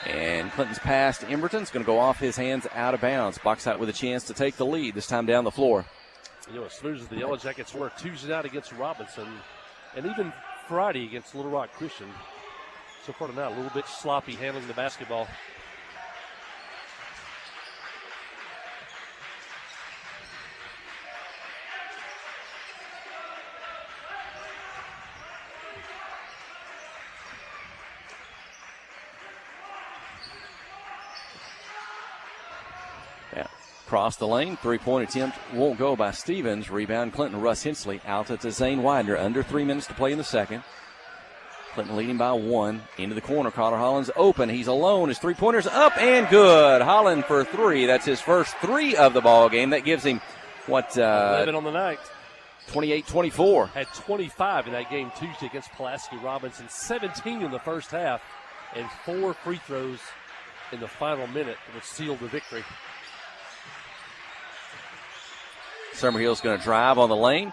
And Clinton's pass to Emberton's going to go off his hands out of bounds. Bauxite with a chance to take the lead, this time down the floor. You know, as smooth as the Yellow Jackets were Tuesday night against Robinson, and even Friday against Little Rock Christian, so far tonight a little bit sloppy handling the basketball. Across the lane, three-point attempt won't go by Stevens. Rebound Clinton, Russ Hensley out to Zane Widener. Under 3 minutes to play in the second. Clinton leading by 1. Into the corner, Carter Holland's open. He's alone. His three-pointer's up and good. Holland for 3. That's his first 3 of the ball game. That gives him, 11 on the night. 28-24. Had 25 in that game Tuesday against Pulaski Robinson. 17 in the first half. And 4 free throws in the final minute that sealed the victory. Summerhill's going to drive on the lane,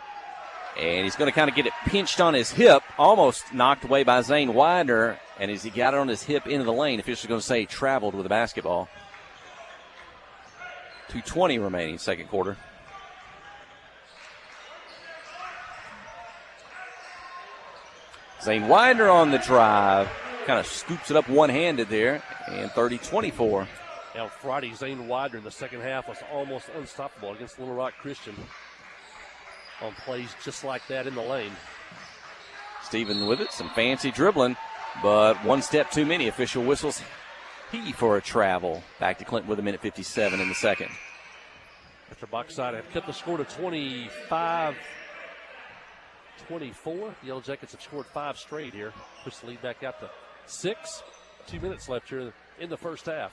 and he's going to kind of get it pinched on his hip, almost knocked away by Zane Widener, and as he got it on his hip into the lane, officials are going to say he traveled with the basketball. 2:20 remaining, second quarter. Zane Widener on the drive, kind of scoops it up one-handed there, and 30-24. Now Friday, Zane Widener in the second half was almost unstoppable against Little Rock Christian on plays just like that in the lane. Steven with it, some fancy dribbling, but one step too many. Official whistles he for a travel. Back to Clinton with 1:57 in the second. After Bauxite have kept the score to 25-24. The Yellow Jackets have scored 5 straight here. Push the lead back out to 6. 2 minutes left here in the first half.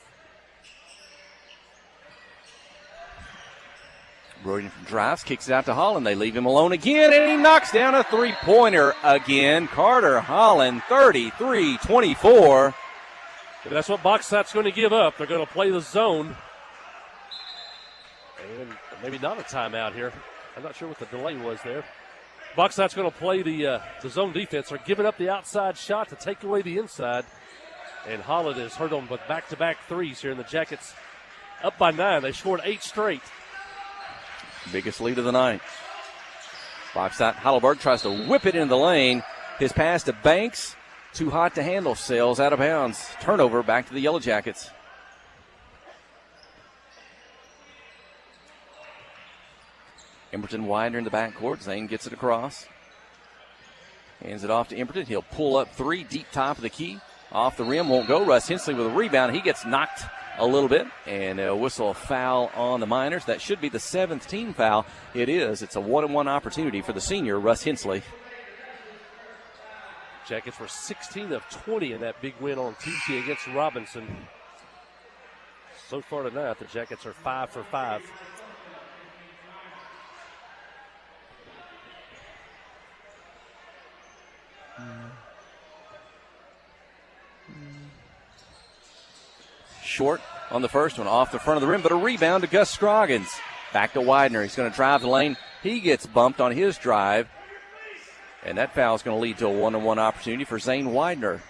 Broden drives, kicks it out to Holland. They leave him alone again, and he knocks down a three-pointer again. Carter Holland, 33-24. That's what Bauxite's going to give up. They're going to play the zone. And maybe not a timeout here. I'm not sure what the delay was there. Bauxite's going to play the zone defense. They're giving up the outside shot to take away the inside. And Holland has hurt them with back-to-back threes here, and the Jackets up by 9. They scored 8 straight. Biggest lead of the night. Bauxite Heidelberg tries to whip it into the lane. His pass to Banks, too hot to handle, sails out of bounds. Turnover back to the Yellow Jackets. Emberton Widener in the backcourt. Zane gets it across. Hands it off to Emberton. He'll pull up 3, deep top of the key. Off the rim, won't go. Russ Hensley with a rebound. He gets knocked a little bit, and a whistle foul on the Miners. That should be the 7th team foul. It is. It's a 1-on-1 opportunity for the senior, Russ Hensley. Jackets were 16 of 20 in that big win on Tuesday against Robinson. So far tonight, the Jackets are 5 for 5. Short on the first one, off the front of the rim, but a rebound to Gus Scroggins. Back to Widener. He's going to drive the lane. He gets bumped on his drive, and that foul is going to lead to a 1-on-1 opportunity for Zane Widener.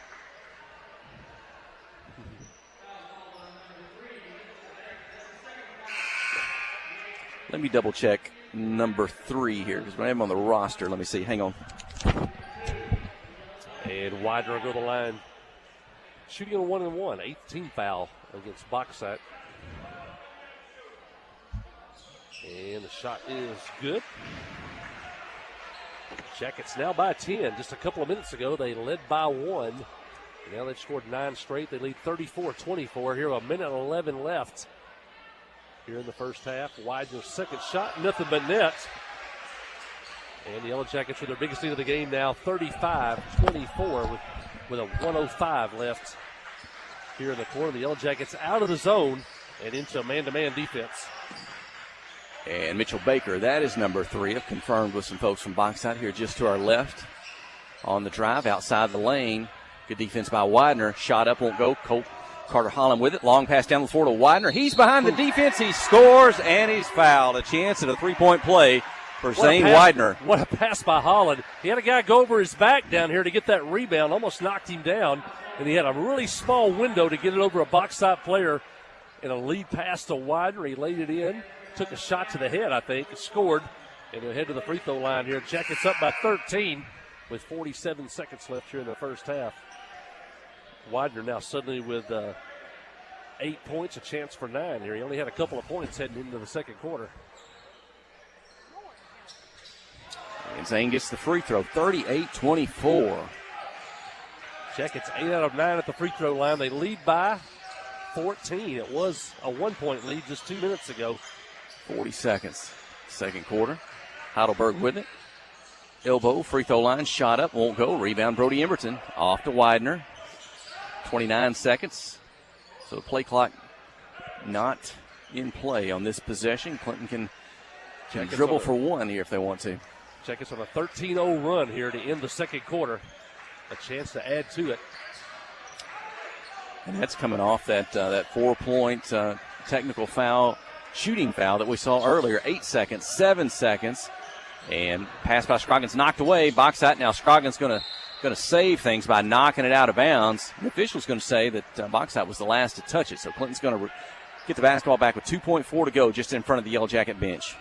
Let me double check number 3 here, because when I have him on the roster, let me see. Hang on. And Widener will go to the line. Shooting a 1-on-1, 8th team foul against Bauxite. And the shot is good. Jackets now by 10. Just a couple of minutes ago, they led by 1. And now they've scored 9 straight. They lead 34-24. Here, a minute and 11 left here in the first half. Widener's second shot, nothing but net. And the Yellow Jackets with their biggest lead of the game now, 35-24 with a 1:05 left here in the quarter. The Yellow Jackets out of the zone and into man-to-man defense. And Mitchell Baker, that is number 3. I've confirmed with some folks from Bauxite here just to our left. On the drive, outside the lane. Good defense by Widener. Shot up, won't go. Carter Holland with it. Long pass down the floor to Widener. He's behind the defense. He scores, and he's fouled. A chance at a three-point play for Zane Widener. What a pass by Holland. He had a guy go over his back down here to get that rebound. Almost knocked him down. and he had a really small window to get it over a box-top player in a lead pass to Widener. He laid it in, took a shot to the head, I think, scored, and he'll head to the free throw line here. Jackets up by 13 with 47 seconds left here in the first half. Widener now suddenly with 8 points, a chance for 9 here. He only had a couple of points heading into the second quarter. And Zane gets the free throw, 38-24. Jackets 8 out of 9 at the free throw line. They lead by 14. It was a 1-point lead just 2 minutes ago. 40 seconds, second quarter. Heidelberg with it. Elbow, free throw line, shot up, won't go. Rebound, Brody Emberton, off to Widener. 29 seconds. So the play clock not in play on this possession. Clinton can dribble for one here if they want to. Jackets on a 13-0 run here to end the second quarter. A chance to add to it. And that's coming off that 4-point technical foul, shooting foul that we saw earlier. 8 seconds, 7 seconds. And pass by Scroggins knocked away. Box out. Now Scroggins going to save things by knocking it out of bounds. The official's going to say that box out was the last to touch it. So Clinton's going to get the basketball back with 2.4 to go just in front of the Yellow Jacket bench.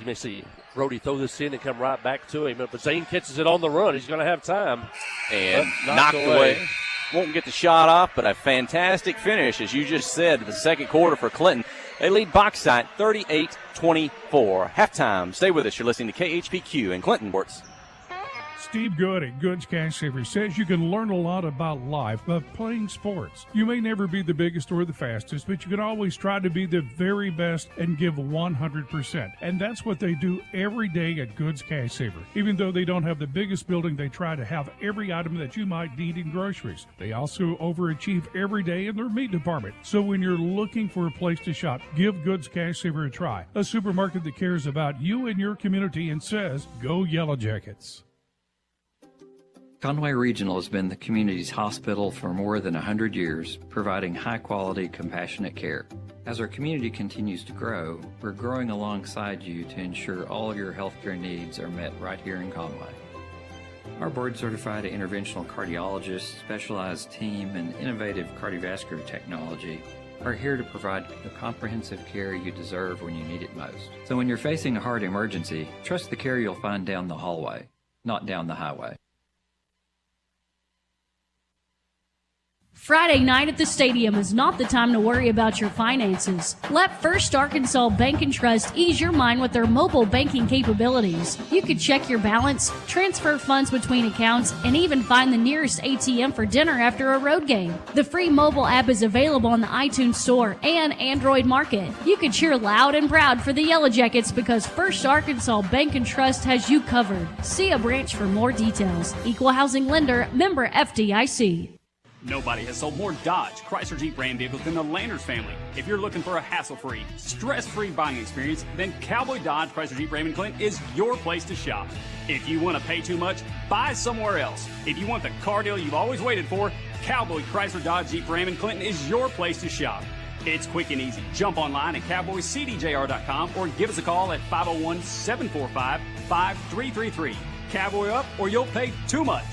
You may see Brody throw this in and come right back to him. But Zane catches it on the run. He's going to have time. And knocked away. Won't get the shot off, but a fantastic finish, as you just said, the second quarter for Clinton. They lead Bauxite 38-24. Halftime. Stay with us. You're listening to KHPQ in Clinton Sports. Steve Good at Goods Cash Savers says you can learn a lot about life by playing sports. You may never be the biggest or the fastest, but you can always try to be the very best and give 100%. And that's what they do every day at Goods Cash Saver. Even though they don't have the biggest building, they try to have every item that you might need in groceries. They also overachieve every day in their meat department. So when you're looking for a place to shop, give Goods Cash Saver a try. A supermarket that cares about you and your community and says, go Yellow Jackets. Conway Regional has been the community's hospital for more than 100 years, providing high-quality, compassionate care. As our community continues to grow, we're growing alongside you to ensure all your healthcare needs are met right here in Conway. Our board-certified interventional cardiologists, specialized team, and innovative cardiovascular technology are here to provide the comprehensive care you deserve when you need it most. So when you're facing a heart emergency, trust the care you'll find down the hallway, not down the highway. Friday night at the stadium is not the time to worry about your finances. Let First Arkansas Bank and Trust ease your mind with their mobile banking capabilities. You can check your balance, transfer funds between accounts, and even find the nearest ATM for dinner after a road game. The free mobile app is available on the iTunes Store and Android Market. You can cheer loud and proud for the Yellow Jackets because First Arkansas Bank and Trust has you covered. See a branch for more details. Equal housing lender, member FDIC. Nobody has sold more Dodge, Chrysler Jeep Ram vehicles than the Landers family. If you're looking for a hassle-free, stress-free buying experience, then Cowboy Dodge, Chrysler Jeep Ram in Clinton is your place to shop. If you want to pay too much, buy somewhere else. If you want the car deal you've always waited for, Cowboy Chrysler Dodge Jeep Ram in Clinton is your place to shop. It's quick and easy. Jump online at cowboycdjr.com or give us a call at 501-745-5333. Cowboy up or you'll pay too much.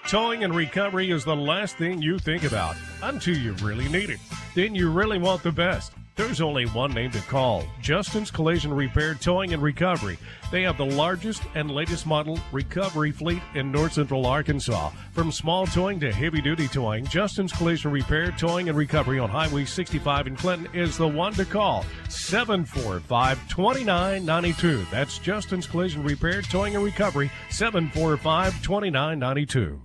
Towing and recovery is the last thing you think about until you really need it. Then you really want the best. There's only one name to call, Justin's Collision Repair Towing and Recovery. They have the largest and latest model recovery fleet in North Central Arkansas. From small towing to heavy-duty towing, Justin's Collision Repair Towing and Recovery on Highway 65 in Clinton is the one to call, 745-2992. That's Justin's Collision Repair Towing and Recovery, 745-2992.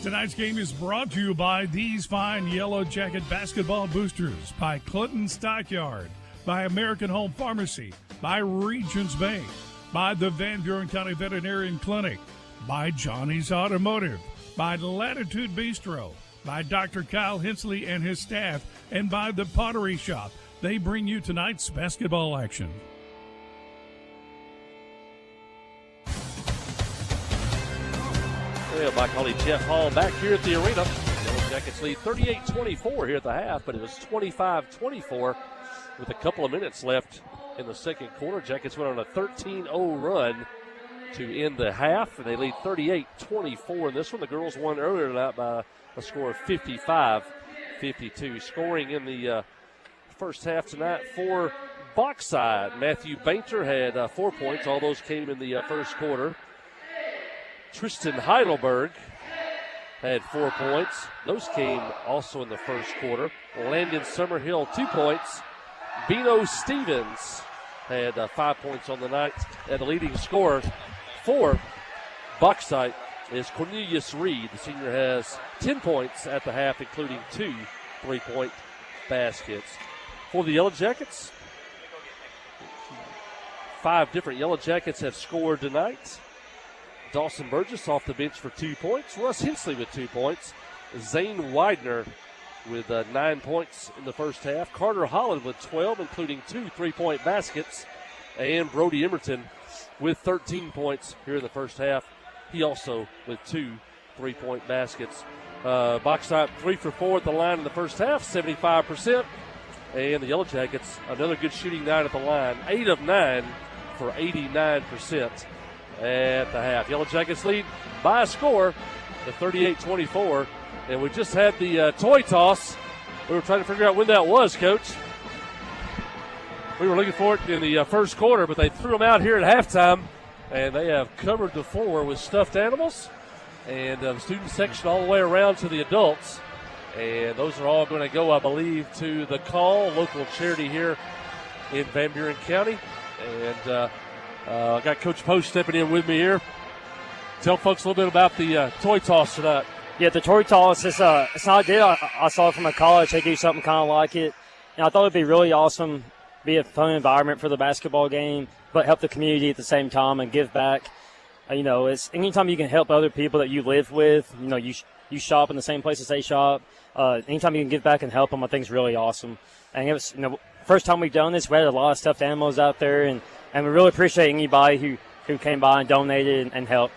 Tonight's game is brought to you by these fine Yellow Jacket basketball boosters, by Clinton Stockyard, by American Home Pharmacy, by Regions Bank, by the Van Buren County Veterinarian Clinic, by Johnny's Automotive, by Latitude Bistro, by Dr. Kyle Hensley and his staff, and by the Pottery Shop. They bring you tonight's basketball action. Well, my colleague Jeff Hall back here at the arena. Yellow Jackets lead 38-24 here at the half, but it was 25-24 with a couple of minutes left in the second quarter. Jackets went on a 13-0 run to end the half, and they lead 38-24 in this one. The girls won earlier tonight by a score of 55-52. Scoring in the first half tonight for Boxside. Matthew Bainter had 4 points. All those came in the first quarter. Tristan Heidelberg had 4 points. Those came also in the first quarter. Landon Summerhill, 2 points. Bino Stevens had 5 points on the night. And the leading scorer for Bauxite is Cornelius Reed. The senior has 10 points at the half, including 2 3-point baskets. For the Yellow Jackets, 5 different Yellow Jackets have scored tonight. Dawson Burgess off the bench for 2 points. Russ Hensley with 2 points. Zane Widener with 9 points in the first half. Carter Holland with 12, including 2 3-point baskets. And Brody Emerton with 13 points here in the first half. He also with 2 3-point baskets. Bauxite 3 for 4 at the line in the first half, 75%. And the Yellow Jackets, another good shooting night at the line, 8 of 9 for 89% at the half. Yellow Jackets lead by a score of 38-24. And we just had the toy toss. We were trying to figure out when that was, Coach. We were looking for it in the first quarter, but they threw them out here at halftime. And they have covered the floor with stuffed animals. And the student section all the way around to the adults. And those are all going to go, I believe, to the Call, local charity here in Van Buren County. And I got Coach Post stepping in with me here. Tell folks a little bit about the toy toss tonight. Yeah, the toy toss is it's not good. I saw it from a college. They do something kind of like it. And I thought it would be really awesome, be a fun environment for the basketball game, but help the community at the same time and give back. It's anytime you can help other people that you live with, you shop in the same place as they shop. Anytime you can give back and help them, I think is really awesome. And it was, first time we've done this, we had a lot of stuffed animals out there, and we really appreciate anybody who came by and donated and helped.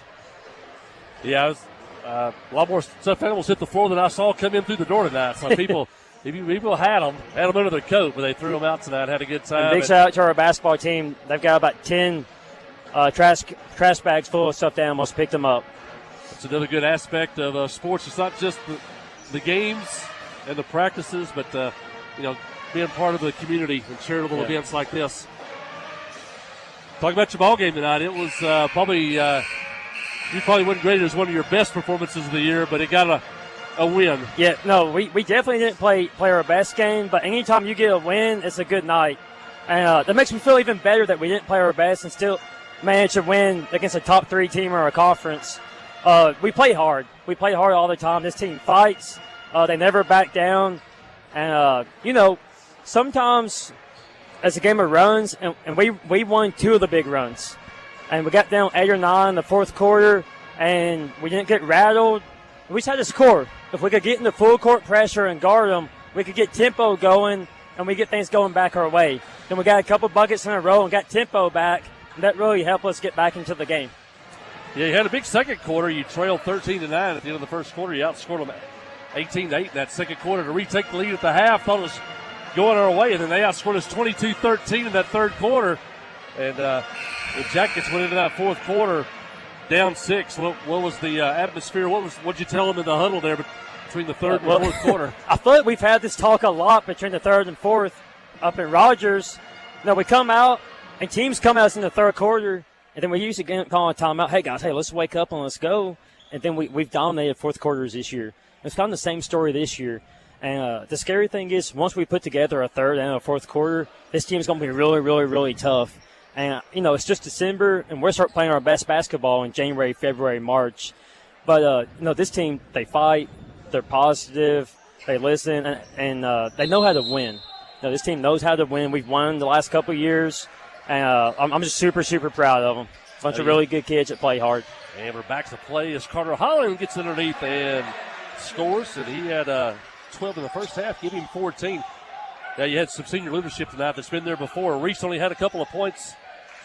Yeah, it was, a lot more stuffed animals hit the floor than I saw come in through the door tonight. So people had them under their coat, but they threw them out tonight, had a good time. And big shout out to our basketball team. They've got about 10 trash bags full of stuffed animals, picked them up. It's another good aspect of sports. It's not just the games and the practices, but being part of the community and charitable events like this. Talk about your ball game tonight. It was probably you probably wouldn't grade it as one of your best performances of the year, but it got a win. Yeah, no, we definitely didn't play our best game, but anytime you get a win, it's a good night. And that makes me feel even better that we didn't play our best and still managed to win against a top 3 team or a conference. We play hard. We play hard all the time. This team fights. They never back down. And, sometimes as a game of runs, and we won 2 of the big runs. And we got down 8 or 9 in the fourth quarter, and we didn't get rattled. We just had to score. If we could get into full court pressure and guard them, we could get tempo going, and we get things going back our way. Then we got a couple buckets in a row and got tempo back, and that really helped us get back into the game. Yeah, you had a big second quarter. You trailed 13-9 at the end of the first quarter. You outscored them 18-8 in that second quarter to retake the lead at the half. Thought it was going our way, and then they outscored us 22-13 in that third quarter. And the Jackets went into that fourth quarter down 6. What was the atmosphere? What'd you tell them in the huddle there between the third and fourth quarter? I feel like we've had this talk a lot between the third and fourth up in Rogers. We come out, and teams come at us in the third quarter, and then we usually call a timeout. Hey, guys, let's wake up and let's go. And then we've dominated fourth quarters this year. It's kind of the same story this year. And the scary thing is once we put together a third and a fourth quarter, this team is going to be really, really, really tough. And, it's just December, and we'll start playing our best basketball in January, February, March. But, this team, they fight, they're positive, they listen, and they know how to win. This team knows how to win. We've won the last couple of years, and I'm just super, super proud of them. Bunch of really good kids that play hard. And we're back to play as Carter Holland gets underneath and scores, and he had 12 in the first half, give him 14. Now, you had some senior leadership tonight that's been there before. Reese only had a couple of points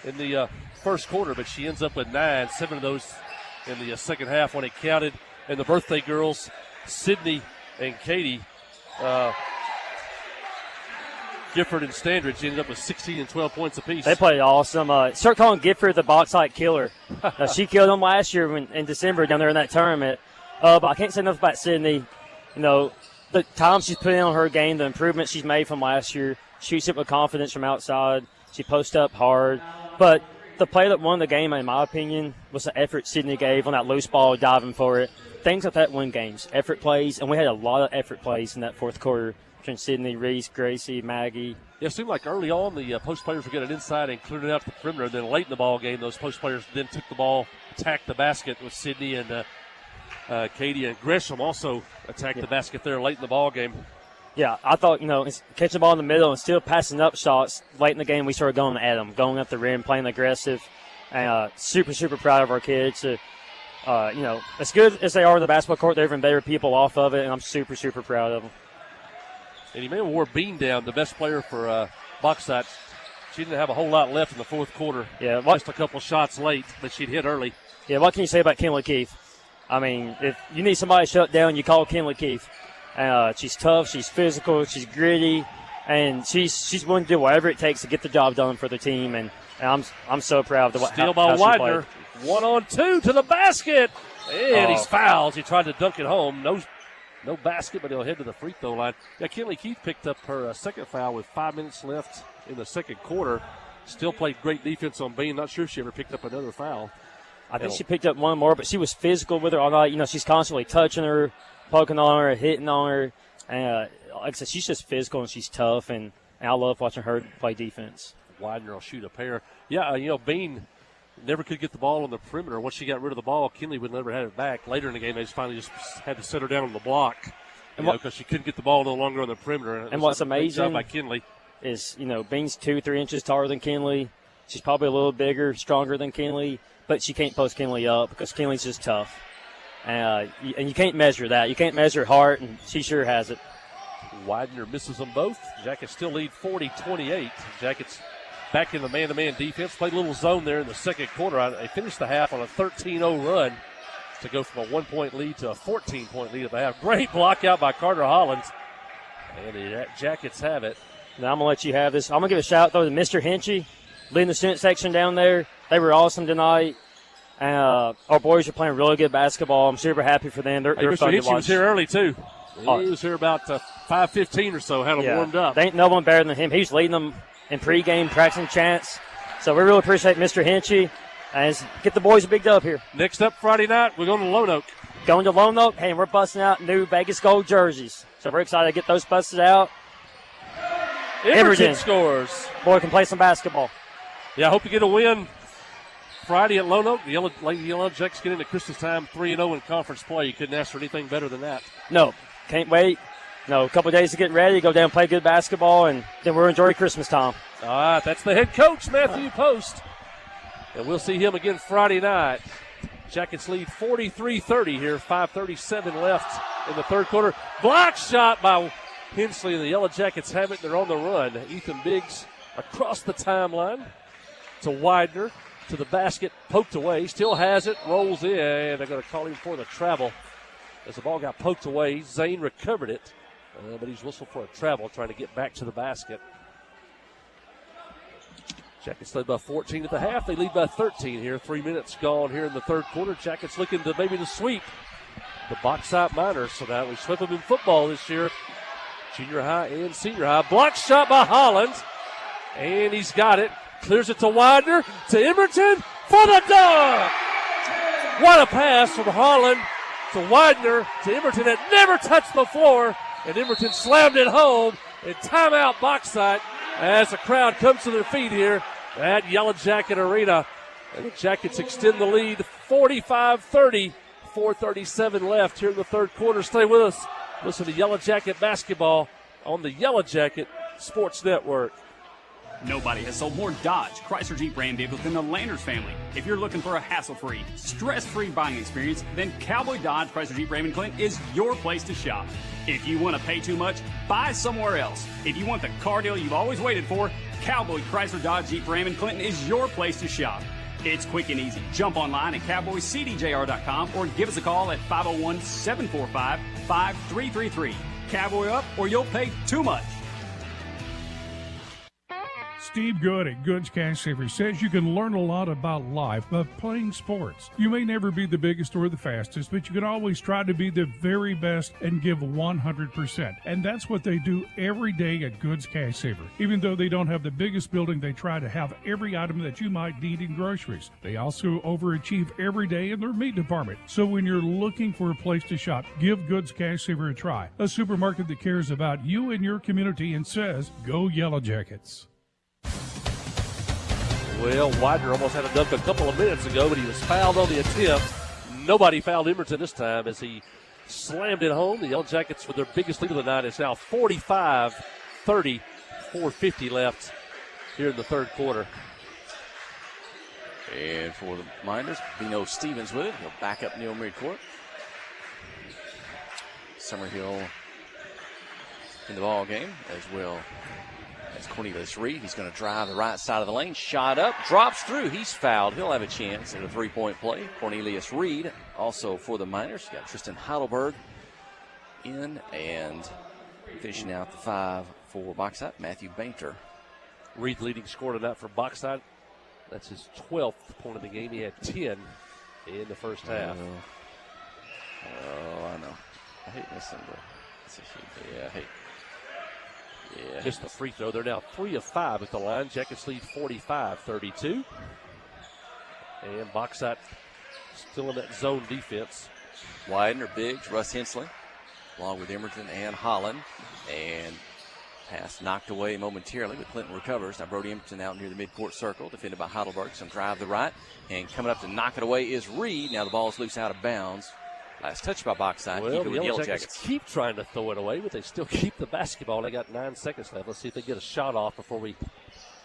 in the first quarter, but she ends up with 9, 7 of those in the second half when it counted. And the birthday girls, Sydney and Katie, Gifford and Standridge ended up with 16 and 12 points apiece. They played awesome. Start calling Gifford the box height killer. She killed them last year in December down there in that tournament. But I can't say enough about Sydney. You know, the time she's put in on her game, the improvements she's made from last year. Shoots it with confidence from outside. She posts up hard. But the play that won the game, in my opinion, was the effort Sydney gave on that loose ball, diving for it. Things like that win games. Effort plays, and we had a lot of effort plays in that fourth quarter between Sydney, Reese, Gracie, Maggie. Yeah, it seemed like early on the post players were getting inside and cleared it out the perimeter. Then late in the ball game, those post players then took the ball, attacked the basket with Sydney and Katie and Gresham also attacked the basket there late in the ball game. Yeah, I thought, catching the ball in the middle and still passing up shots late in the game, we started going at them, going up the rim, playing aggressive. And super, super proud of our kids. As good as they are on the basketball court, they're even better people off of it, and I'm super, super proud of them. And he may have wore Bean down, the best player for Bauxite. She didn't have a whole lot left in the fourth quarter. Yeah, just a couple shots late, but she'd hit early. Yeah, what can you say about Kinley Keefe? I mean, if you need somebody shut down, you call Kinley Keefe. She's tough, she's physical, she's gritty, and she's willing to do whatever it takes to get the job done for the team. And I'm so proud of Steal by Widener. 1-on-2 to the basket, and he's fouled. He tried to dunk it home. No basket, but he'll head to the free throw line. Yeah, Kinley Keefe picked up her second foul with 5 minutes left in the second quarter. Still played great defense on Bean. Not sure if she ever picked up another foul. I think she picked up one more, but she was physical with her all night. She's constantly touching her, poking on her, hitting on her. And like I said, she's just physical and she's tough, and I love watching her play defense. Widener will shoot a pair. Yeah, Bean never could get the ball on the perimeter. Once she got rid of the ball, Kinley would never have it back. Later in the game, they finally had to set her down on the block because she couldn't get the ball no longer on the perimeter. And what's amazing by Kinley is, Bean's 2-3 inches taller than Kinley. She's probably a little bigger, stronger than Kinley, but she can't post Kinley up because Kinley's just tough. And you can't measure that. You can't measure heart, and she sure has it. Widener misses them both. Jackets still lead 40-28. Jackets back in the man-to-man defense. Played a little zone there in the second quarter. They finished the half on a 13-0 run to go from a 1-point lead to a 14-point lead at the half. Great block out by Carter Hollins. And the Jackets have it. Now I'm going to let you have this. I'm going to give a shout out to Mr. Hinchy, leading the student section down there. They were awesome tonight. Our boys are playing really good basketball. I'm super happy for them. They're fun to watch. He was here early, too. He was here about 5:15 or so, had them warmed up. There ain't no one better than him. He's leading them in pregame, practicing chants. So we really appreciate Mr. Hinchy. And get the boys a big dub here. Next up Friday night, we're going to Lone Oak. Going to Lone Oak, and we're busting out new Vegas Gold jerseys. So we're excited to get those busted out. Everton scores. Boy can play some basketball. Yeah, I hope you get a win Friday at Lone Oak. The Lady Yellow Jacks get into Christmas time 3-0 in conference play. You couldn't ask for anything better than that. No, can't wait. A couple of days to get ready, go down and play good basketball, and then we'll enjoy Christmas time. All right, that's the head coach, Matthew Post. And we'll see him again Friday night. Jackets lead 43-30 here, 5:37 left in the third quarter. Block shot by Hensley, and the Yellow Jackets have it. They're on the run. Ethan Biggs across the timeline to Widener, to the basket, poked away, still has it, rolls in, and they're going to call him for the travel. As the ball got poked away, Zane recovered it, but he's whistled for a travel, trying to get back to the basket. Jackets led by 14 at the half. They lead by 13 here. 3 minutes gone here in the third quarter. Jackets looking to maybe to sweep the Bauxite Miners. So now we sweep them in football this year, junior high and senior high. Block shot by Holland, and he's got it. Clears it to Widener, to Emerton for the dunk. What a pass from Holland to Widener to Emerton that never touched the floor, and Emerton slammed it home. And timeout Bauxite as the crowd comes to their feet here at Yellow Jacket Arena. And the Jackets extend the lead 45-30, 4:37 left here in the third quarter. Stay with us. Listen to Yellow Jacket basketball on the Yellow Jacket Sports Network. Nobody has sold more Dodge, Chrysler Jeep Ram vehicles than the Landers family. If you're looking for a hassle-free, stress-free buying experience, then Cowboy Dodge, Chrysler Jeep Ram and Clinton is your place to shop. If you want to pay too much, buy somewhere else. If you want the car deal you've always waited for, Cowboy Chrysler Dodge Jeep Ram and Clinton is your place to shop. It's quick and easy. Jump online at cowboycdjr.com or give us a call at 501-745-5333. Cowboy up or you'll pay too much. Steve Good at Goods Cash Savers says you can learn a lot about life by playing sports. You may never be the biggest or the fastest, but you can always try to be the very best and give 100%. And that's what they do every day at Goods Cash Saver. Even though they don't have the biggest building, they try to have every item that you might need in groceries. They also overachieve every day in their meat department. So when you're looking for a place to shop, give Goods Cash Saver a try. A supermarket that cares about you and your community and says, go Yellow Jackets. Well, Widener almost had a dunk a couple of minutes ago, but he was fouled on the attempt. Nobody fouled Emerton this time as he slammed it home. The Yellow Jackets, with their biggest lead of the night, is now 45-30, 4:50 left here in the third quarter. And for the Miners, Bino Stevens with it. He'll back up near midcourt. Summerhill in the ball game as well. As Cornelius Reed, he's going to drive the right side of the lane. Shot up, drops through. He's fouled. He'll have a chance at a three-point play. Cornelius Reed, also for the Miners. Got Tristan Heidelberg in, and finishing out the 5 for Bauxite, Matthew Bainter. Reed leading scorer tonight for Bauxite. That's his 12th point of the game. He had 10 in the first half. Oh, I know. I hate missing the. I hate. Yeah. Missed the free throw. They're now 3 of 5 at the line. Jackets lead 45-32. And Bauxite still in that zone defense. Widener, Biggs, Russ Hensley, along with Emerton and Holland. And pass knocked away momentarily, but Clinton recovers. Now Brody Emerton out near the midcourt circle, defended by Heidelberg. Some drive to the right. And coming up to knock it away is Reed. Now the ball is loose out of bounds. Last touch by Bauxite. Well, the Yellow Jackets keep trying to throw it away, but they still keep the basketball. They got 9 seconds left. Let's see if they get a shot off before we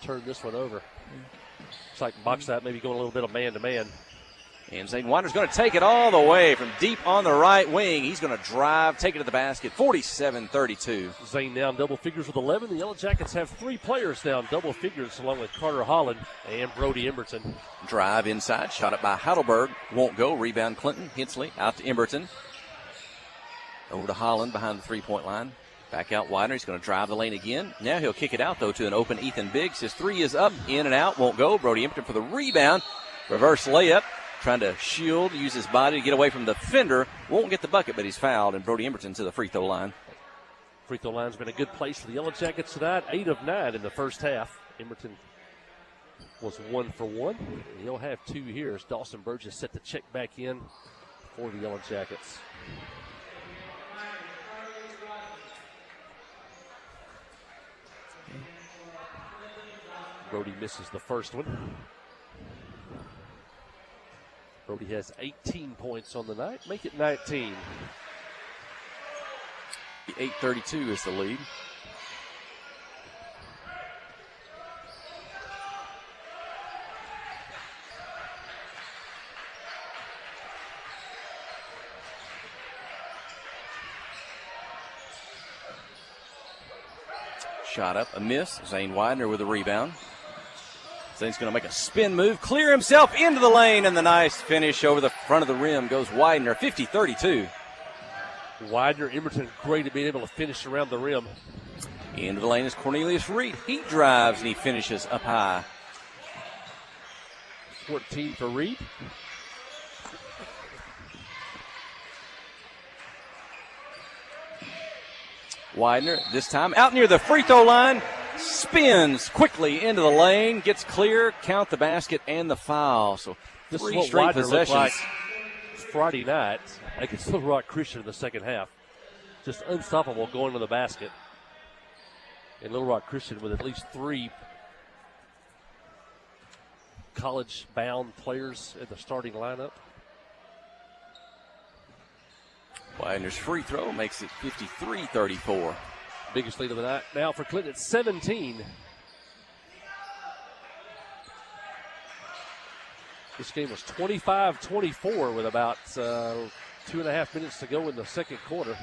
turn this one over. Looks like Bauxite maybe going a little bit of man-to-man. And Zane Widener's going to take it all the way from deep on the right wing. He's going to drive, take it to the basket, 47-32. Zane down double figures with 11. The Yellow Jackets have 3 players down double figures, along with Carter Holland and Brody Emberton. Drive inside, shot up by Heidelberg. Won't go. Rebound Clinton. Hensley out to Emberton. Over to Holland behind the three-point line. Back out Widener. He's going to drive the lane again. Now he'll kick it out, though, to an open Ethan Biggs. His 3 is up, in and out. Won't go. Brody Emberton for the rebound. Reverse layup. Trying to shield, use his body to get away from the defender. Won't get the bucket, but he's fouled, and Brody Emberton to the free throw line. Free throw line's been a good place for the Yellow Jackets tonight. 8 of 9 in the first half. Emberton was 1 for 1. And he'll have 2 here as Dawson Burgess set to check back in for the Yellow Jackets. Brody misses the first one. Brody has 18 points on the night. Make it 19. 8:32 is the lead. Shot up, a miss. Zane Widener with a rebound. Zane's going to make a spin move, clear himself into the lane, and the nice finish over the front of the rim goes Widener, 50-32. Widener, Emberton, great at being able to finish around the rim. Into the lane is Cornelius Reed. He drives and he finishes up high. 14 for Reed. Widener, this time out near the free throw line, spins quickly into the lane, gets clear, count the basket and the foul. So this 3 is what straight Widener possessions. looked like Friday night against Little Rock Christian in the second half. Just unstoppable going to the basket. And Little Rock Christian with at least 3 college-bound players in the starting lineup. Widener's free throw makes it 53-34. Biggest lead of the night now for Clinton at 17. This game was 25-24 with about 2.5 minutes to go in the second quarter.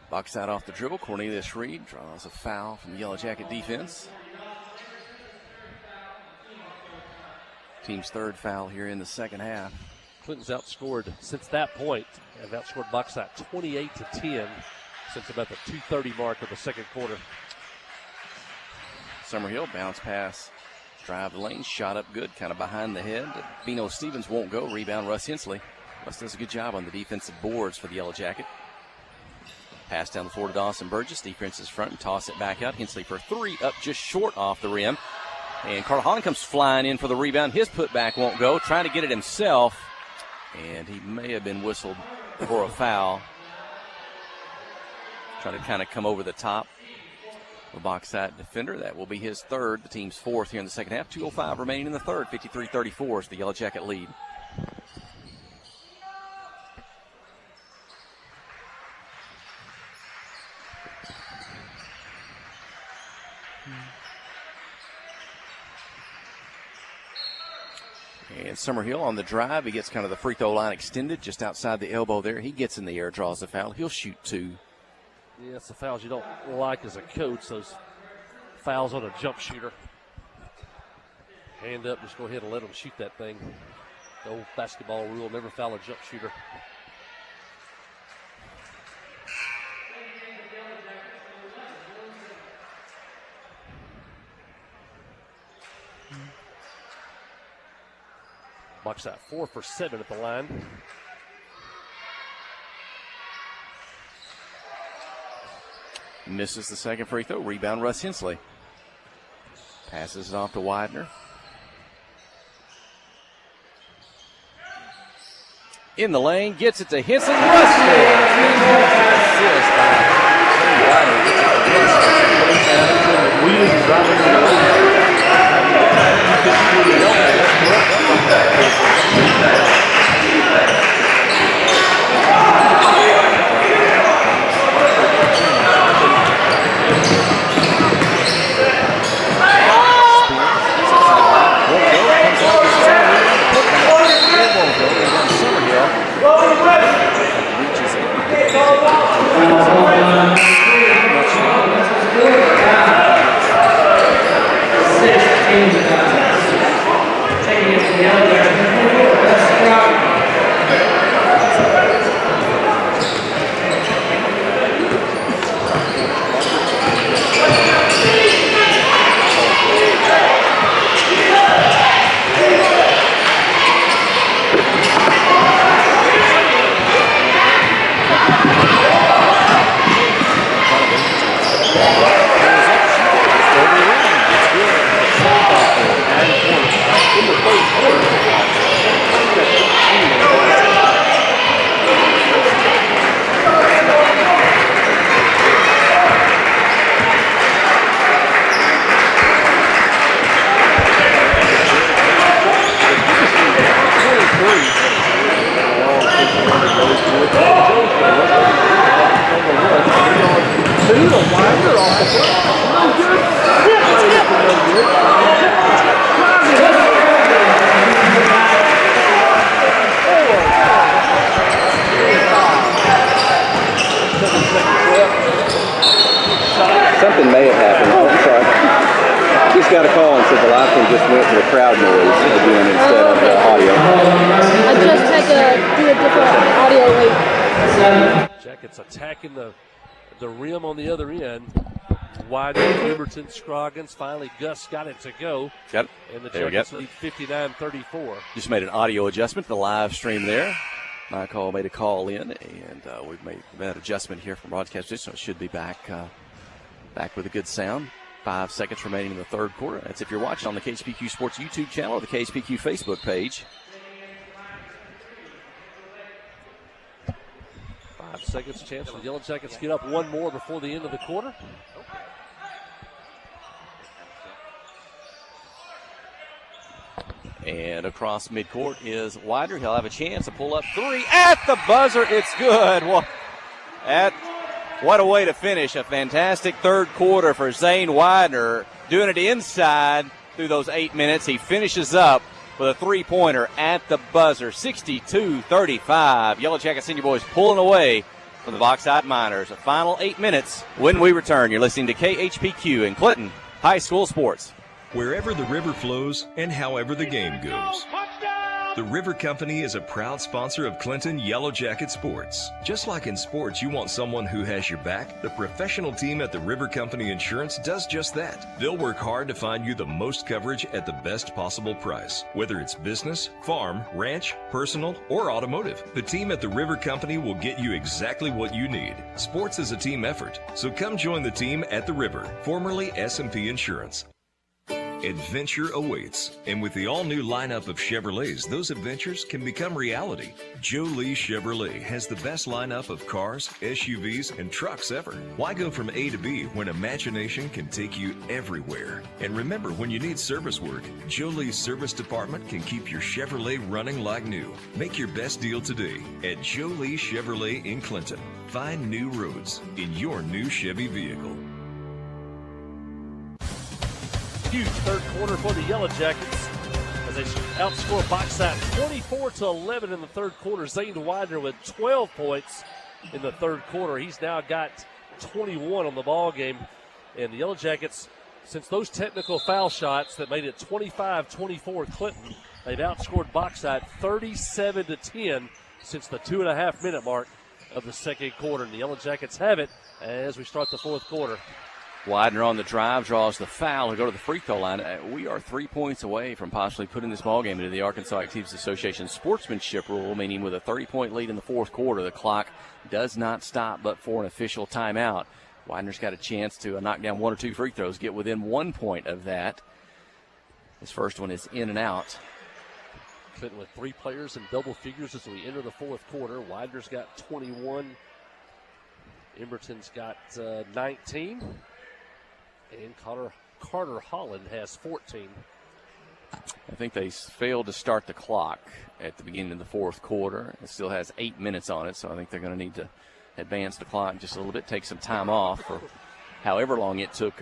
Box out off the dribble. Cornelius Reed draws a foul from the Yellow Jacket defense. Team's 3rd foul here in the second half. Clinton's outscored since that point. Have outscored Bauxite 28-10 since about the 2:30 mark of the second quarter. Summerhill bounce pass, drive the lane, shot up good, kind of behind the head. Bino Stevens won't go. Rebound, Russ Hensley. Russ does a good job on the defensive boards for the Yellow Jacket. Pass down the floor to Dawson Burgess. Defense is front and toss it back out. Hensley for three, up just short off the rim. And Carter Holland comes flying in for the rebound. His putback won't go. Trying to get it himself. And he may have been whistled for a foul. Trying to kind of come over the top. The box side defender. That will be his third. The team's fourth here in the second half. 2:05 remaining in the third. 53-34 is the Yellow Jacket lead. And Summerhill on the drive. He gets kind of the free throw line extended just outside the elbow there. He gets in the air, draws the foul. He'll shoot two. Yeah, it's the fouls you don't like as a coach, those fouls on a jump shooter. Hand up, just go ahead and let them shoot that thing. The old basketball rule, never foul a jump shooter. Box out 4 for 7 at the line. Misses the second free throw. Rebound, Russ Hensley. Passes it off to Widener. In the lane, gets it to Henson. Russ Something may have happened. Oh, I'm sorry. He's got a call and said the live stream just went to the crowd noise again instead of the audio. I just had to do a different audio link. Jackets attacking the rim on the other end. Wide Pemberton, Scroggins. Finally, Gus got it to go. Got it. And the There Jackets lead 59-34. Just made an audio adjustment to the live stream there. My call made a call in, and we've made that adjustment here from broadcast position, so it should be back with a good sound. 5 seconds remaining in the third quarter. That's if you're watching on the KHPQ Sports YouTube channel or the KHPQ Facebook page. 5 seconds, chance for the Yellow Jackets to get up one more before the end of the quarter. And across midcourt is Widener. He'll have a chance to pull up three at the buzzer. It's good. Well, what a way to finish. A fantastic third quarter for Zane Widener. Doing it inside through those 8 minutes. He finishes up with a three-pointer at the buzzer. 62-35. Yellow Jacket Senior Boys pulling away from the Bauxite Miners. The final 8 minutes when we return. You're listening to KHPQ in Clinton High School Sports. Wherever the river flows and however the game goes. The River Company is a proud sponsor of Clinton Yellow Jacket Sports. Just like in sports, you want someone who has your back. The professional team at the River Company Insurance does just that. They'll work hard to find you the most coverage at the best possible price. Whether it's business, farm, ranch, personal, or automotive, the team at the River Company will get you exactly what you need. Sports is a team effort, so come join the team at the River, formerly S&P Insurance. Adventure awaits, and with the all-new lineup of Chevrolets, those adventures can become reality. Joe Lee Chevrolet has the best lineup of cars, SUVs, and trucks ever. Why go from A to B when imagination can take you everywhere? And remember, when you need service work, Joe Lee's service department can keep your Chevrolet running like new. Make your best deal today at Joe Lee Chevrolet in Clinton. Find new roads in your new Chevy vehicle. Huge third quarter for the Yellow Jackets as they outscore Bauxite 24-11 in the third quarter. Zane Widener with 12 points in the third quarter. He's now got 21 on the ball game. And the Yellow Jackets, since those technical foul shots that made it 25-24 Clinton, they've outscored Bauxite 37-10 since the 2.5-minute mark of the second quarter. And the Yellow Jackets have it as we start the fourth quarter. Widener on the drive, draws the foul to go to the free throw line. We are 3 points away from possibly putting this ballgame into the Arkansas Activities Association sportsmanship rule, meaning with a 30-point lead in the fourth quarter, the clock does not stop but for an official timeout. Widener's got a chance to knock down one or two free throws, get within 1 point of that. His first one is in and out. Clinton with three players in double figures as we enter the fourth quarter. Widener's got 21. Emberton's got 19. And Carter Holland has 14. I think they failed to start the clock at the beginning of the fourth quarter. It still has 8 minutes on it, so I think they're going to need to advance the clock just a little bit, take some time off for however long it took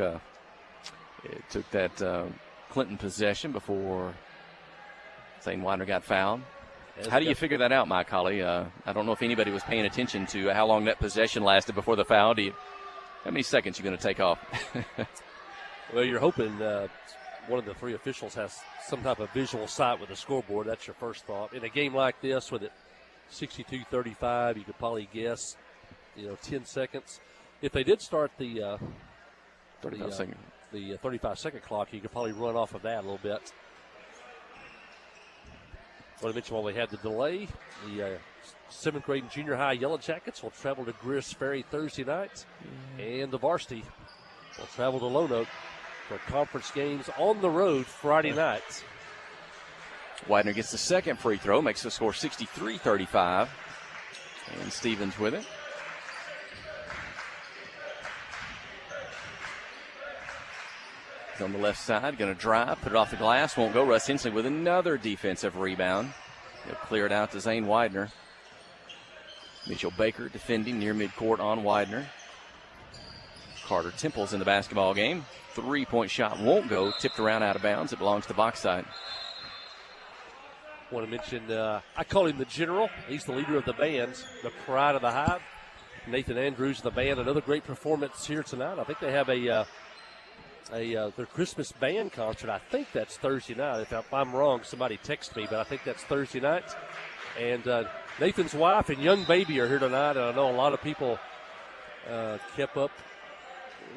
that Clinton possession before Zane Widener got fouled. How do you figure that out, Mike Holly? I don't know if anybody was paying attention to how long that possession lasted before the foul. How many seconds are you going to take off? Well, you're hoping one of the three officials has some type of visual sight with the scoreboard. That's your first thought. In a game like this with it 62-35, you could probably guess, 10 seconds. If they did start the 35-second clock, you could probably run off of that a little bit. I want to mention while we had the delay, the 7th grade and junior high Yellow Jackets will travel to Greers Ferry Thursday night, and the varsity will travel to Lone Oak for conference games on the road Friday night. Widener gets the second free throw, makes the score 63-35, and Stevens with it. He's on the left side, going to drive, put it off the glass, won't go. Russ Hensley with another defensive rebound. He'll clear it out to Zane Widener. Mitchell Baker defending near midcourt on Widener. Carter Temple's in the basketball game. 3-point shot won't go. Tipped around out of bounds. It belongs to Bauxite. I want to mention, I call him the general. He's the leader of the band, the pride of the Hive. Nathan Andrews, the band, another great performance here tonight. I think they have their Christmas band concert. I think that's Thursday night. If I'm wrong, somebody text me, but I think that's Thursday night. And Nathan's wife and young baby are here tonight. And I know a lot of people kept up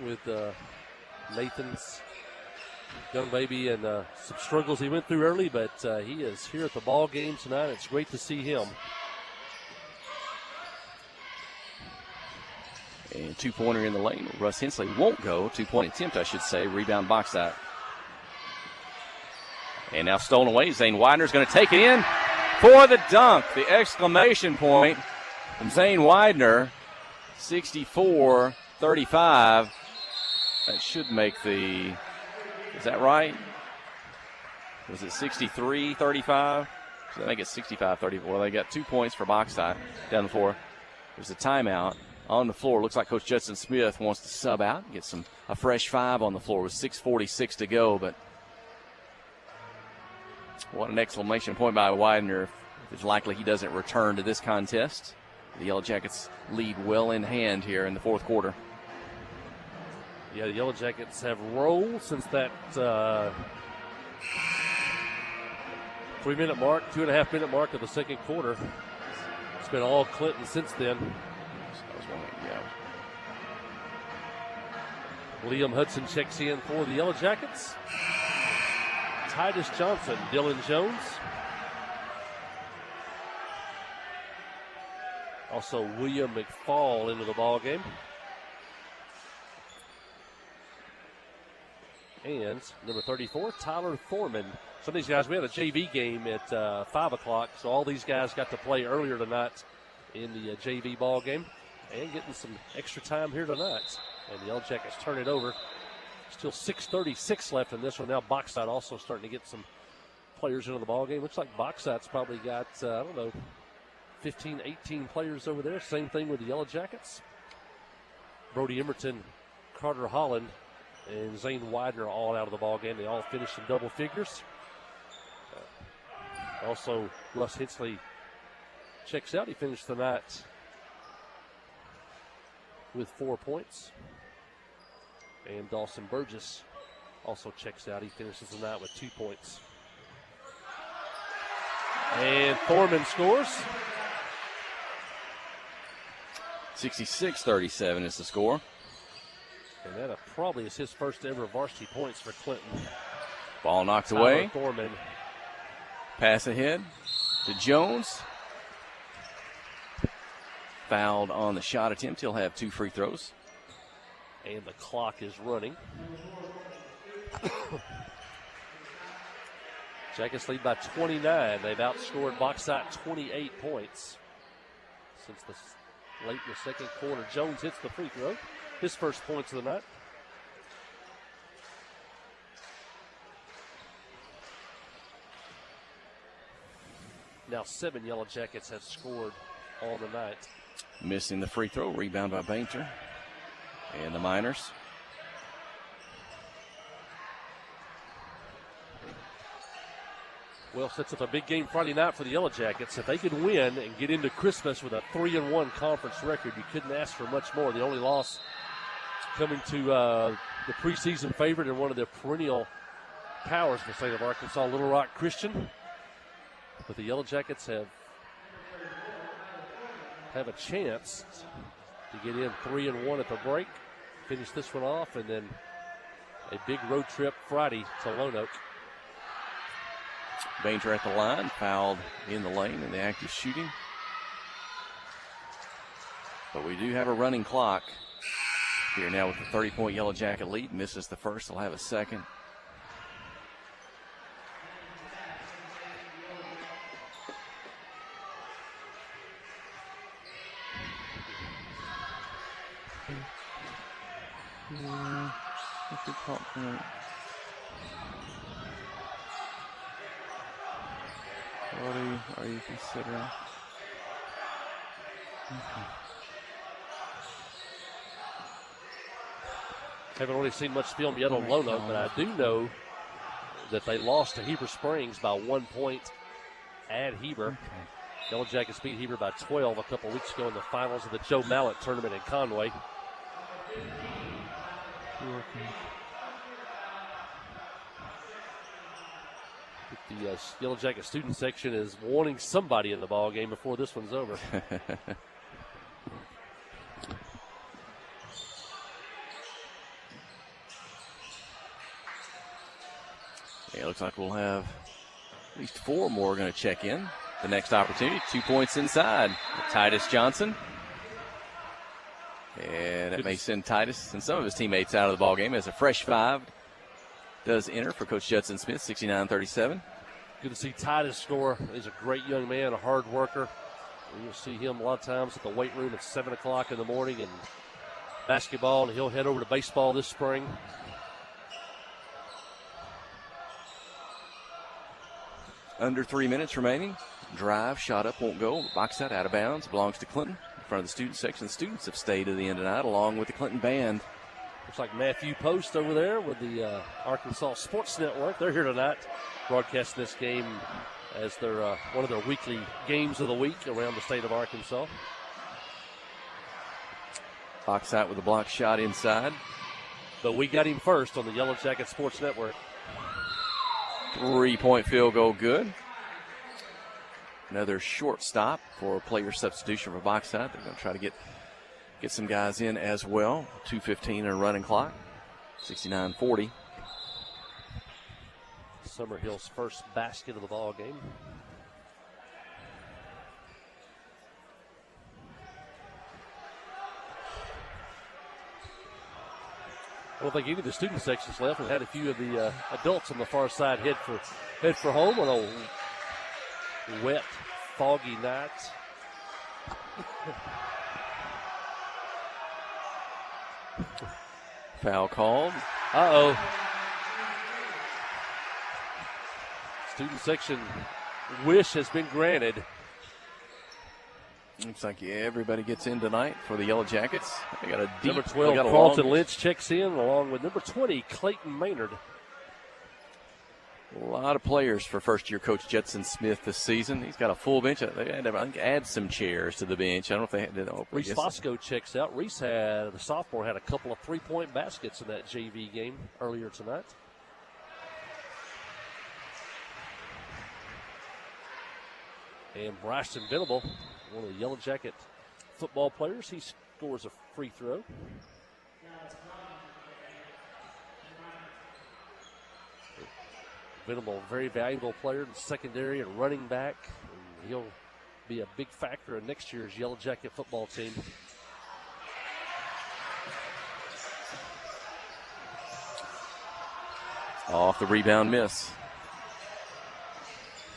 with Nathan's young baby and some struggles he went through early, but he is here at the ball game tonight. It's great to see him. And two-pointer in the lane. Russ Hensley won't go. 2-point attempt, I should say. Rebound Bauxite. And now stolen away. Zane Widener's going to take it in for the dunk. The exclamation point from Zane Widener. 64-35. That should make the, is that right? Was it 63-35? So I think it's 65-34. Well, they got 2 points for Bauxite down the floor. There's a timeout on the floor. Looks like Coach Judson Smith wants to sub out, get a fresh 5 on the floor with 6:46 to go. But what an exclamation point by Widener. It's likely he doesn't return to this contest. The Yellow Jackets lead well in hand here in the fourth quarter. Yeah, the Yellow Jackets have rolled since that 3-minute mark, 2.5-minute mark of the second quarter. It's been all Clinton since then. Liam Hudson checks in for the Yellow Jackets. Titus Johnson, Dylan Jones. Also William McFall into the ball game. And number 34, Tyler Thorman. Some of these guys, we had a JV game at 5 o'clock, so all these guys got to play earlier tonight in the JV ball game and getting some extra time here tonight. And the Yellow Jackets turn it over. Still 6:36 left in this one. Now Bauxite also starting to get some players into the ball game. Looks like Bauxite's probably got, 15, 18 players over there. Same thing with the Yellow Jackets. Brody Emerton, Carter Holland, and Zane Widener all out of the ball game. They all finished in double figures. Also, Russ Hensley checks out. He finished the night with 4 points. And Dawson Burgess also checks out. He finishes the night with 2 points. And Thorman scores. 66-37 is the score. And that probably is his first ever varsity points for Clinton. Ball knocked Tyler away. Thorman. Pass ahead to Jones. Fouled on the shot attempt. He'll have 2 free throws. And the clock is running. Jackets lead by 29. They've outscored Bauxite 28 points since late in the second quarter. Jones hits the free throw. His first points of the night. Now 7 Yellow Jackets have scored on the night. Missing the free throw. Rebound by Bainter. And the Miners. Well, sets up a big game Friday night for the Yellow Jackets. If they could win and get into Christmas with a 3-1 conference record, you couldn't ask for much more. The only loss coming to the preseason favorite and one of the perennial powers in the state of Arkansas, Little Rock Christian. But the Yellow Jackets have a chance to get in 3-1 at the break, finish this one off, and then a big road trip Friday to Lone Oak. Bainter at the line, fouled in the lane in the active shooting. But we do have a running clock here now with the 30-point Yellow Jacket lead. Misses the first, they'll have a second. What are you considering? Haven't really seen much film yet on Lone Oak, but I do know that they lost to Heber Springs by 1 point at Heber. Okay. Yellow Jackets beat Heber by 12 a couple weeks ago in the finals of the Joe Mallett tournament in Conway. The Yellow Jacket student section is wanting somebody in the ball game before this one's over. Yeah, it looks like we'll have at least 4 more going to check in. The next opportunity, 2 points inside. Titus Johnson. And it may send Titus and some of his teammates out of the ball game as a fresh 5 does enter for Coach Judson Smith, 69-37. Good to see Titus score. He's a great young man, a hard worker. You'll see him a lot of times at the weight room at 7 o'clock in the morning and basketball, and he'll head over to baseball this spring. Under 3 minutes remaining. Drive, shot up, won't go. Box out of bounds, belongs to Clinton. In front of the student section, the students have stayed to the end tonight along with the Clinton band. Looks like Matthew Post over there with the Arkansas Sports Network. They're here tonight broadcasting this game as their one of their weekly games of the week around the state of Arkansas. Box out with a block shot inside. But we got him first on the Yellow Jacket Sports Network. 3-point field goal good. Another short stop for player substitution for box side. They're going to try to get some guys in as well. 2:15 and a running clock. 69-40. Summerhill's first basket of the ball game. I don't think any of the student sections left, and had a few of the adults on the far side head for home on a wet, foggy night. Foul called. Uh-oh. Student section wish has been granted. Looks like everybody gets in tonight for the Yellow Jackets. They got a deep. Number 12, Carlton Lynch checks in, along with number 20, Clayton Maynard. A lot of players for first-year coach Judson Smith this season. He's got a full bench. They had to, I think, add some chairs to the bench. I don't know if they had to. Reese Fosco checks out. Reese the sophomore, had a couple of three-point baskets in that JV game earlier tonight. And Bryson Venable, one of the Yellow Jacket football players, he scores a free throw. Venable, very valuable player in the secondary and running back. And he'll be a big factor in next year's Yellow Jacket football team. Off the rebound miss.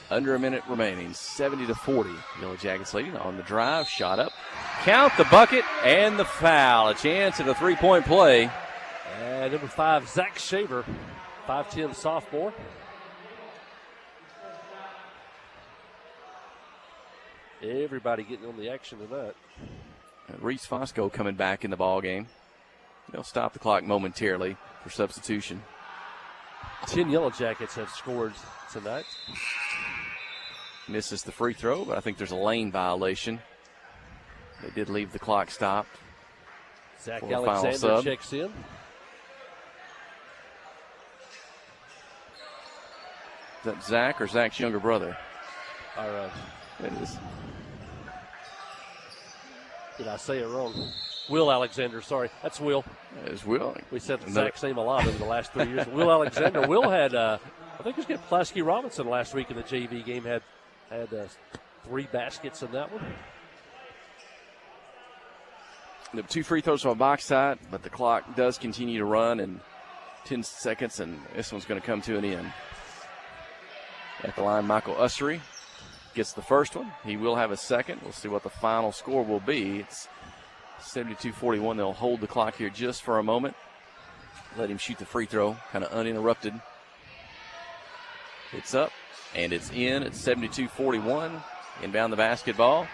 Under a minute remaining, 70-40. Yellow Jackets leading on the drive, shot up. Count the bucket and the foul. A chance at a three-point play. And number 5, Zach Shaver, 5'10" sophomore. Everybody getting on the action tonight. Reese Fosco coming back in the ball game. They'll stop the clock momentarily for substitution. 10 Yellow Jackets have scored tonight. Misses the free throw, but I think there's a lane violation. They did leave the clock stopped. Zach Alexander checks in. Is that Zach or Zach's younger brother? It is. Did I say it wrong? Will Alexander, sorry. That's Will. It's Will. We said Zach's name a lot over the last 3 years. Will Alexander. Will had, I think he was getting Pulaski Robinson last week in the JV game, had 3 baskets in that one. The 2 free throws from a box side, but the clock does continue to run in 10 seconds, and this one's going to come to an end. At the line, Michael Ussery gets the first one. He will have a second. We'll see what the final score will be. It's 72-41. They'll hold the clock here just for a moment. Let him shoot the free throw, kind of uninterrupted. It's up, and it's in. It's 72-41. Inbound the basketball,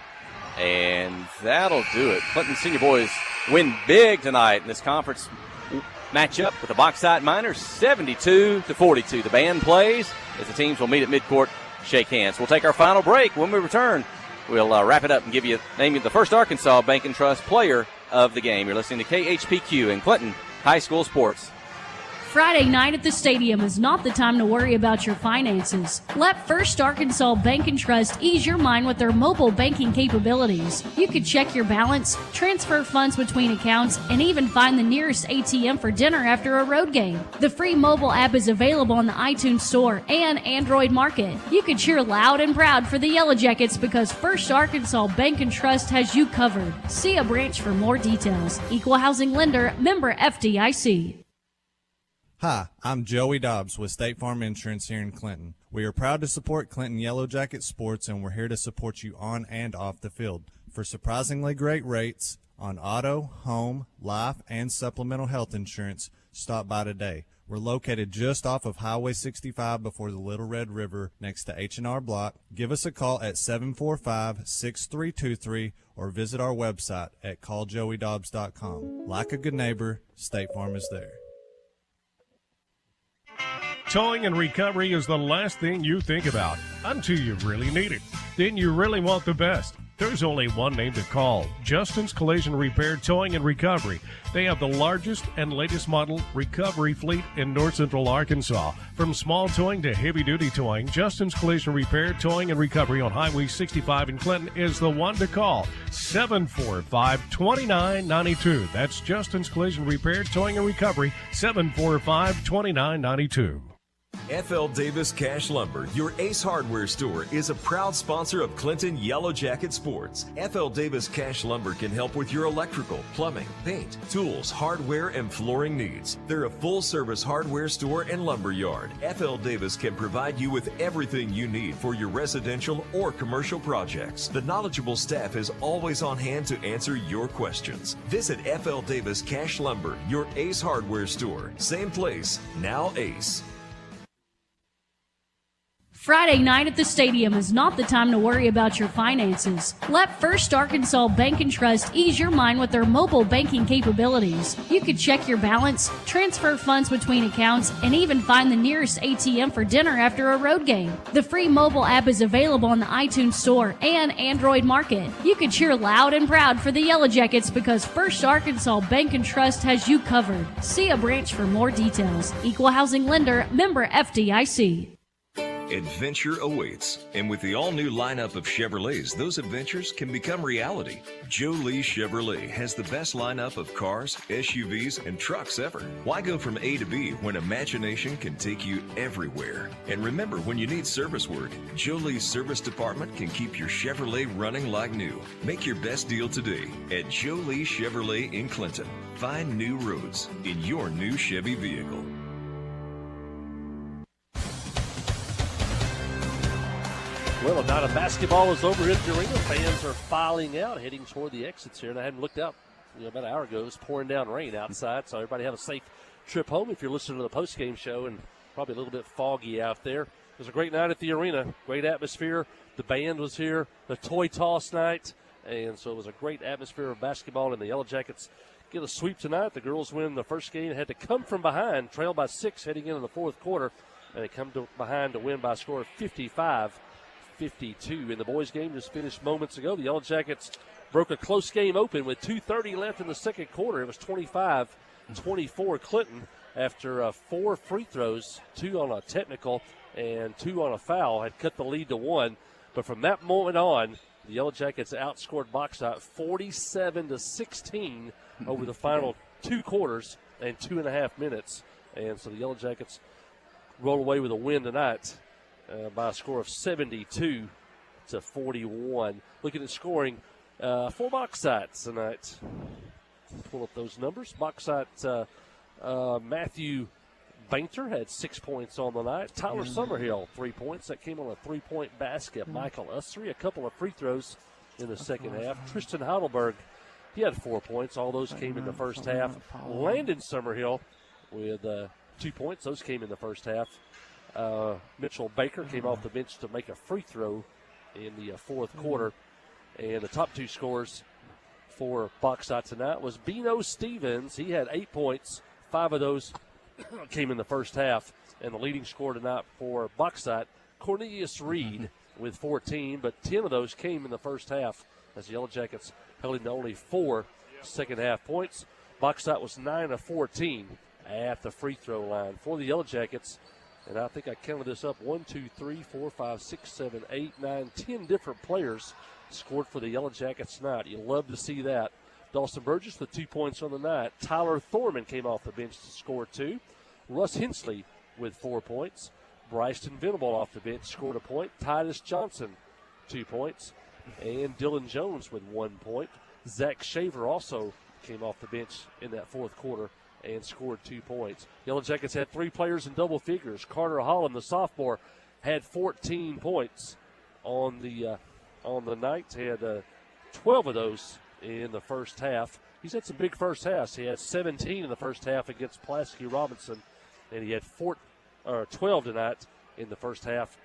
and that'll do it. Clinton Senior Boys win big tonight in this conference matchup with the Bauxite Miners, 72-42. The band plays as the teams will meet at midcourt, shake hands. We'll take our final break. When we return, we'll wrap it up and name you the first Arkansas Bank and Trust player of the game. You're listening to KHPQ in Clinton High School Sports. Friday night at the stadium is not the time to worry about your finances. Let First Arkansas Bank and Trust ease your mind with their mobile banking capabilities. You can check your balance, transfer funds between accounts, and even find the nearest ATM for dinner after a road game. The free mobile app is available on the iTunes Store and Android Market. You can cheer loud and proud for the Yellow Jackets because First Arkansas Bank and Trust has you covered. See a branch for more details. Equal Housing Lender, member FDIC. Hi, I'm Joey Dobbs with State Farm Insurance here in Clinton. We are proud to support Clinton Yellow Jacket sports, and we're here to support you on and off the field. For surprisingly great rates on auto, home, life, and supplemental health insurance, stop by today. We're located just off of Highway 65 before the Little Red River next to H&R Block. Give us a call at 745-6323 or visit our website at calljoeydobbs.com. Like a good neighbor, State Farm is there. Towing and recovery is the last thing you think about until you really need it. Then you really want the best. There's only one name to call, Justin's Collision Repair, Towing, and Recovery. They have the largest and latest model recovery fleet in north central Arkansas. From small towing to heavy-duty towing, Justin's Collision Repair, Towing, and Recovery on Highway 65 in Clinton is the one to call. 745-2992. That's Justin's Collision Repair, Towing, and Recovery, 745-2992. F.L. Davis Cash Lumber, your Ace Hardware store, is a proud sponsor of Clinton Yellow Jacket Sports. F.L. Davis Cash Lumber can help with your electrical, plumbing, paint, tools, hardware, and flooring needs. They're a full-service hardware store and lumber yard. F.L. Davis can provide you with everything you need for your residential or commercial projects. The knowledgeable staff is always on hand to answer your questions. Visit F.L. Davis Cash Lumber, your Ace Hardware store. Same place, now Ace. Friday night at the stadium is not the time to worry about your finances. Let First Arkansas Bank and Trust ease your mind with their mobile banking capabilities. You can check your balance, transfer funds between accounts, and even find the nearest ATM for dinner after a road game. The free mobile app is available on the iTunes Store and Android Market. You can cheer loud and proud for the Yellow Jackets because First Arkansas Bank and Trust has you covered. See a branch for more details. Equal Housing Lender, member FDIC. Adventure awaits, and with the all-new lineup of Chevrolets, those adventures can become reality. Joe Lee Chevrolet has the best lineup of cars, SUVs, and trucks ever. Why go from A to B when imagination can take you everywhere? And remember, when you need service work, Joe Lee's service department can keep your Chevrolet running like new. Make your best deal today at Joe Lee Chevrolet in Clinton. Find new roads in your new Chevy vehicle. Well, a night of basketball is over at the arena. Fans are filing out, heading toward the exits here. And I hadn't looked up about an hour ago. It was pouring down rain outside, so everybody have a safe trip home if you're listening to the postgame show, and probably a little bit foggy out there. It was a great night at the arena, great atmosphere. The band was here, the toy toss night, and so it was a great atmosphere of basketball, and the Yellow Jackets get a sweep tonight. The girls win the first game, had to come from behind, trailed by 6 heading into the fourth quarter, and they come behind to win by a score of 55-52. In the boys' game just finished moments ago, the Yellow Jackets broke a close game open with 2:30 left in the second quarter. It was 25-24 Clinton after 4 free throws, 2 on a technical and 2 on a foul, had cut the lead to 1. But from that moment on, the Yellow Jackets outscored Bauxite 47-16 over the final 2 quarters and 2.5 minutes. And so the Yellow Jackets roll away with a win tonight. By a score of 72-41. Looking at scoring for Bauxite tonight. Pull up those numbers. Bauxite, Matthew Bainter had 6 points on the night. Tyler Summerhill, 3 points. That came on a 3-point basket. Michael Ussery, a couple of free throws in the second half. Tristan Heidelberg, he had 4 points. All those came in the first half. Landon Summerhill with 2 points. Those came in the first half. Mitchell Baker came off the bench to make a free throw in the fourth quarter. And the top 2 scores for Bauxite tonight was Bino Stevens. He had 8 points. 5 of those came in the first half. And the leading scorer tonight for Bauxite, Cornelius Reed, with 14. But 10 of those came in the first half as the Yellow Jackets held him to only 4 second-half points. Bauxite was 9 of 14 at the free throw line for the Yellow Jackets. And I think I counted this up. 1, 2, 3, 4, 5, 6, 7, 8, 9, 10 different players scored for the Yellow Jackets tonight. You love to see that. Dawson Burgess with 2 points on the night. Tyler Thorman came off the bench to score 2. Russ Hensley with 4 points. Bryson Venable off the bench scored a point. Titus Johnson, 2 points. And Dylan Jones with 1 point. Zach Shaver also came off the bench in that fourth quarter and scored 2 points. Yellow Jackets had 3 players in double figures. Carter Holland, the sophomore, had 14 points on the night. He had 12 of those in the first half. He's had some big first halves. He had 17 in the first half against Pulaski Robinson, and he had 12 tonight in the first half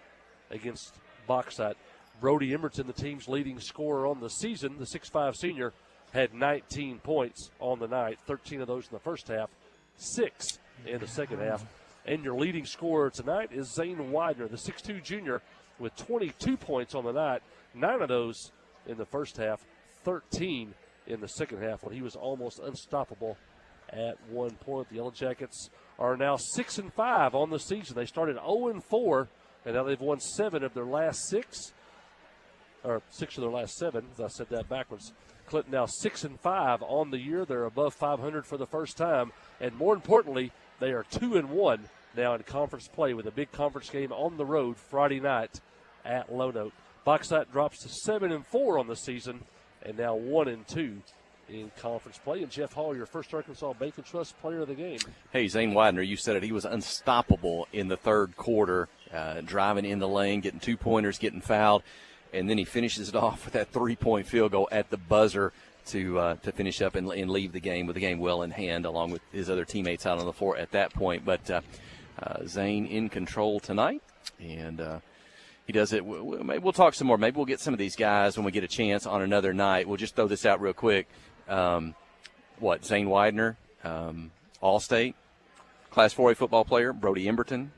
against Bauxite. Brody Emerton, the team's leading scorer on the season, the 6'5 senior, had 19 points on the night, 13 of those in the first half, 6 in the second half. And your leading scorer tonight is Zane Widener, the 6'2 junior, with 22 points on the night, 9 of those in the first half, 13 in the second half when he was almost unstoppable at one point. The Yellow Jackets are now 6-5 on the season. They started 0-4, and now they've won 7 of their last 6, or 6 of their last 7, as I said that backwards. Clinton now 6-5 on the year. They're above 500 for the first time, and more importantly, they are 2-1 now in conference play with a big conference game on the road Friday night at Lone Oak. Bauxite drops to 7-4 on the season, and now 1-2 in conference play. And Jeff Hall, your first Arkansas Bank and Trust player of the game. Hey, Zane Widener, you said it. He was unstoppable in the third quarter, driving in the lane, getting 2-pointers, getting fouled, and then he finishes it off with that 3-point field goal at the buzzer to finish up and leave the game with the game well in hand, along with his other teammates out on the floor at that point. But Zane in control tonight, and he does it. We'll talk some more. Maybe we'll get some of these guys when we get a chance on another night. We'll just throw this out real quick. Zane Widener, All-State, Class 4A football player, Brody Emberton,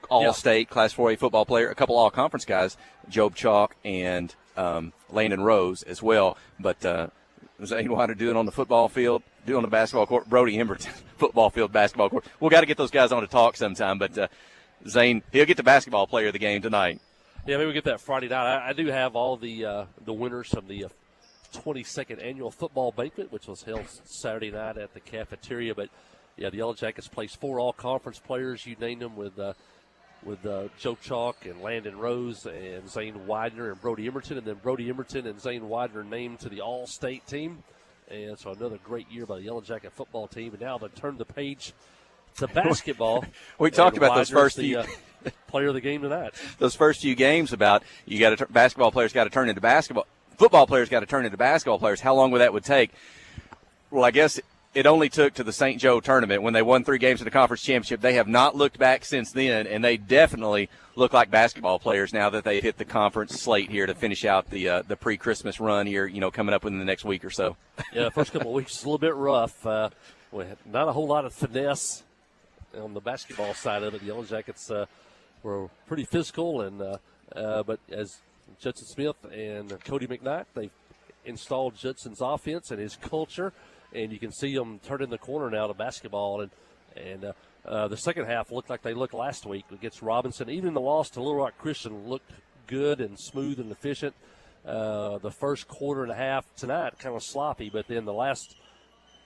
All-State, Class 4A football player, a couple All-Conference guys, Job Chalk and Landon Rose as well. But Zane Widener doing on the football field, doing on the basketball court, Brody Emberton, football field, basketball court. We'll got to get those guys on to talk sometime. But Zane, he'll get the basketball player of the game tonight. Yeah, maybe we'll get that Friday night. I do have all the winners from the 22nd annual football banquet, which was held Saturday night at the cafeteria. But yeah, the Yellow Jackets placed 4 all-conference players. You named them with Joe Chalk and Landon Rose and Zane Widener and Brody Emberton, and then Brody Emberton and Zane Widener named to the All-State team. And so another great year by the Yellow Jacket football team. And now they turn the page to basketball. We talked about those first few. Player of the game tonight. Those first few games about you got to basketball players got to turn into basketball. Football players got to turn into basketball players. How long would that take? Well, I guess it only took to the St. Joe tournament when they won 3 games in the conference championship. They have not looked back since then, and they definitely look like basketball players now that they hit the conference slate here to finish out the pre-Christmas run here, coming up within the next week or so. Yeah, the first couple of weeks is a little bit rough. Not a whole lot of finesse on the basketball side of it. The Yellow Jackets were pretty physical, and but as Judson Smith and Cody McKnight, they've installed Judson's offense and his culture, and you can see them turning the corner now to basketball. And the second half looked like they looked last week against Robinson. Even the loss to Little Rock Christian looked good and smooth and efficient. The first quarter and a half tonight kind of sloppy, but then the last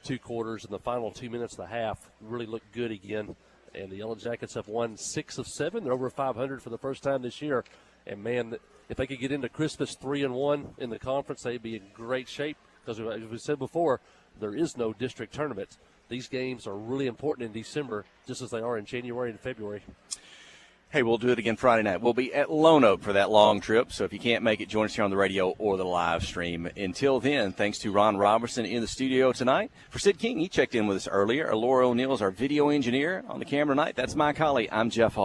2 quarters and the final 2 minutes of the half really looked good again. And the Yellow Jackets have won 6 of 7. They're over 500 for the first time this year. And, man, if they could get into Christmas 3-1 in the conference, they'd be in great shape. Because, as we said before, there is no district tournament. These games are really important in December, just as they are in January and February. Hey, we'll do it again Friday night. We'll be at Lone Oak for that long trip, so if you can't make it, join us here on the radio or the live stream. Until then, thanks to Ron Robertson in the studio tonight. For Sid King, he checked in with us earlier. Laura O'Neill is our video engineer on the camera tonight. That's Mike Holly. I'm Jeff Hall.